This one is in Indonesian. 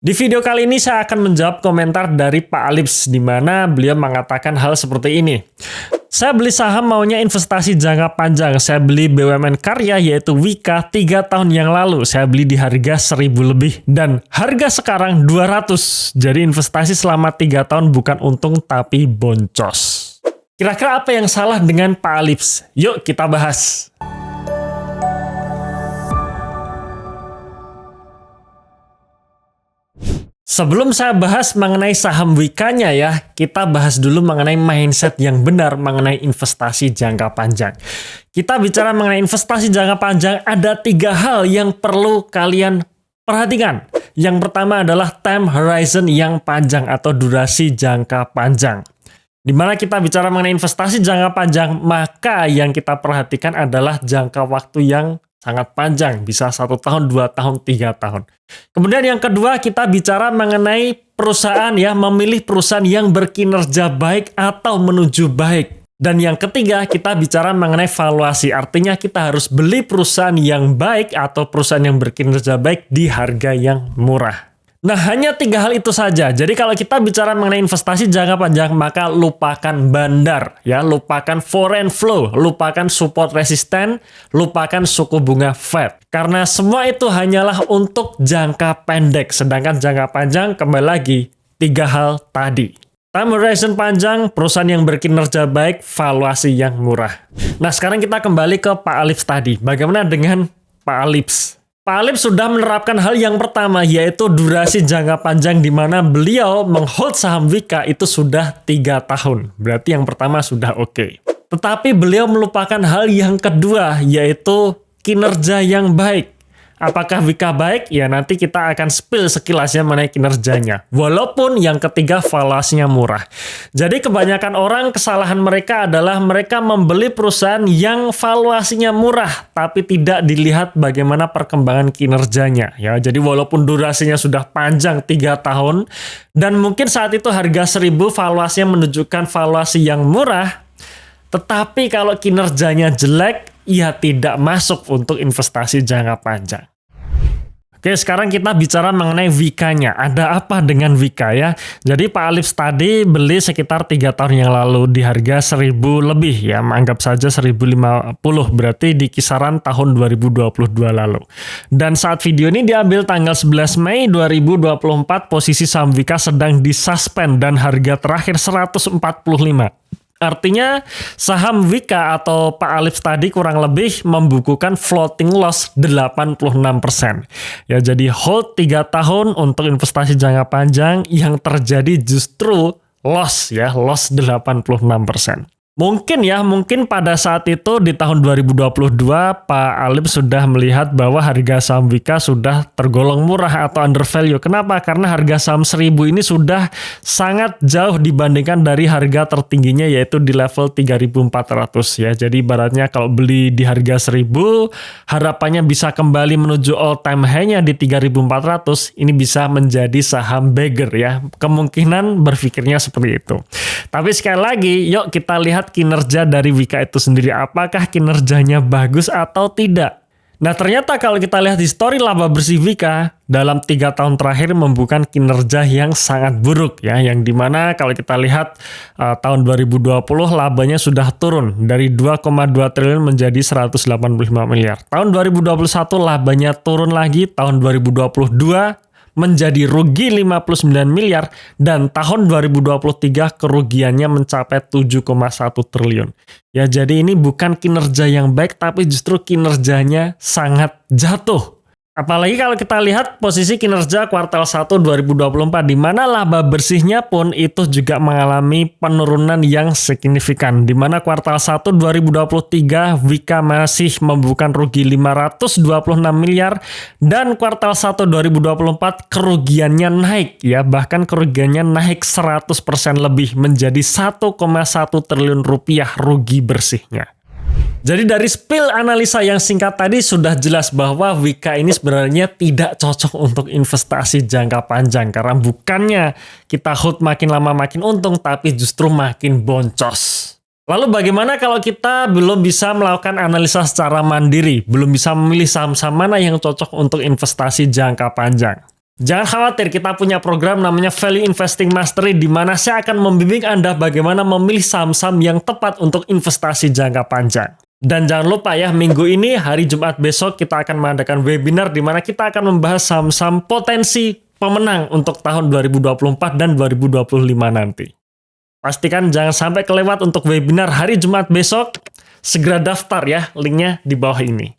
Di video kali ini saya akan menjawab komentar dari Pak Alips, di mana beliau mengatakan hal seperti ini. Saya beli saham maunya investasi jangka panjang. Saya beli BUMN Karya yaitu Wika 3 tahun yang lalu. Saya beli di harga 1.000 lebih. Dan harga sekarang 200. Jadi investasi selama 3 tahun bukan untung tapi boncos. Kira-kira apa yang salah dengan Pak Alips? Yuk kita bahas. Sebelum saya bahas mengenai saham Wika-nya ya, kita bahas dulu mengenai mindset yang benar mengenai investasi jangka panjang. Kita bicara mengenai investasi jangka panjang, ada 3 hal yang perlu kalian perhatikan. Yang pertama adalah time horizon yang panjang atau durasi jangka panjang. Di mana kita bicara mengenai investasi jangka panjang, maka yang kita perhatikan adalah jangka waktu yang sangat panjang, bisa 1 tahun, 2 tahun, 3 tahun. Kemudian yang kedua, kita bicara mengenai perusahaan ya, memilih perusahaan yang berkinerja baik atau menuju baik. Dan yang ketiga, kita bicara mengenai valuasi, artinya kita harus beli perusahaan yang baik atau perusahaan yang berkinerja baik di harga yang murah. Nah, hanya 3 hal itu saja. Jadi kalau kita bicara mengenai investasi jangka panjang, maka lupakan bandar, ya, lupakan foreign flow, lupakan support resisten, lupakan suku bunga Fed. Karena semua itu hanyalah untuk jangka pendek, sedangkan jangka panjang kembali lagi 3 hal tadi. Time horizon panjang, perusahaan yang berkinerja baik, valuasi yang murah. Nah, sekarang kita kembali ke Pak Alips tadi. Bagaimana dengan Pak Alips? Pak Alips sudah menerapkan hal yang pertama, yaitu durasi jangka panjang, di mana beliau menghold saham Wika itu sudah 3 tahun. Berarti yang pertama sudah oke. Tetapi beliau melupakan hal yang kedua, yaitu kinerja yang baik. Apakah Wika baik? Ya nanti kita akan spill sekilasnya mengenai kinerjanya. Walaupun yang ketiga valuasinya murah. Jadi kebanyakan orang kesalahan mereka adalah mereka membeli perusahaan yang valuasinya murah, tapi tidak dilihat bagaimana perkembangan kinerjanya. Ya, jadi walaupun durasinya sudah panjang 3 tahun, dan mungkin saat itu harga 1.000 valuasinya menunjukkan valuasi yang murah, tetapi kalau kinerjanya jelek, ia tidak masuk untuk investasi jangka panjang. Oke, sekarang kita bicara mengenai Wika-nya. Ada apa dengan Wika ya? Jadi Pak Alips tadi beli sekitar 3 tahun yang lalu di harga 1.000 lebih ya. Anggap saja 1.050, berarti di kisaran tahun 2022 lalu. Dan saat video ini diambil tanggal 11 Mei 2024, posisi saham Wika sedang disuspend dan harga terakhir 145. Artinya saham Wika atau Pak Alips tadi kurang lebih membukukan floating loss 86%. Ya, jadi hold 3 tahun untuk investasi jangka panjang, yang terjadi justru loss ya, loss 86%. Mungkin pada saat itu di tahun 2022 Pak Alips sudah melihat bahwa harga saham Wika sudah tergolong murah atau undervalue. Kenapa? Karena harga saham 1.000 ini sudah sangat jauh dibandingkan dari harga tertingginya, yaitu di level 3.400 ya. Jadi ibaratnya kalau beli di harga 1.000, harapannya bisa kembali menuju all time high-nya di 3.400, ini bisa menjadi saham beggar ya. Kemungkinan berpikirnya seperti itu. Tapi sekali lagi, yuk kita lihat kinerja dari Wika itu sendiri. Apakah kinerjanya bagus atau tidak? Nah, ternyata kalau kita lihat histori laba bersih Wika dalam 3 tahun terakhir membukukan kinerja yang sangat buruk ya, yang dimana kalau kita lihat tahun 2020 labanya sudah turun dari 2,2 triliun menjadi 185 miliar. Tahun 2021 labanya turun lagi, tahun 2022 menjadi rugi 59 miliar, dan tahun 2023 kerugiannya mencapai 7,1 triliun. Ya, jadi ini bukan kinerja yang baik, tapi justru kinerjanya sangat jatuh. Apalagi kalau kita lihat posisi kinerja kuartal 1 2024, di mana laba bersihnya pun itu juga mengalami penurunan yang signifikan. Di mana kuartal 1 2023 Wika masih membukukan rugi 526 miliar, dan kuartal 1 2024 kerugiannya naik ya, bahkan kerugiannya naik 100% lebih menjadi 1,1 triliun rupiah rugi bersihnya. Jadi dari spill analisa yang singkat tadi sudah jelas bahwa Wika ini sebenarnya tidak cocok untuk investasi jangka panjang, karena bukannya kita hold makin lama makin untung, tapi justru makin boncos. Lalu bagaimana kalau kita belum bisa melakukan analisa secara mandiri, belum bisa memilih saham-saham mana yang cocok untuk investasi jangka panjang? Jangan khawatir, kita punya program namanya Value Investing Mastery di mana saya akan membimbing Anda bagaimana memilih saham-saham yang tepat untuk investasi jangka panjang. Dan jangan lupa ya, minggu ini hari Jumat besok kita akan mengadakan webinar di mana kita akan membahas saham-saham potensi pemenang untuk tahun 2024 dan 2025 nanti. Pastikan jangan sampai kelewat untuk webinar hari Jumat besok. Segera daftar ya, linknya di bawah ini.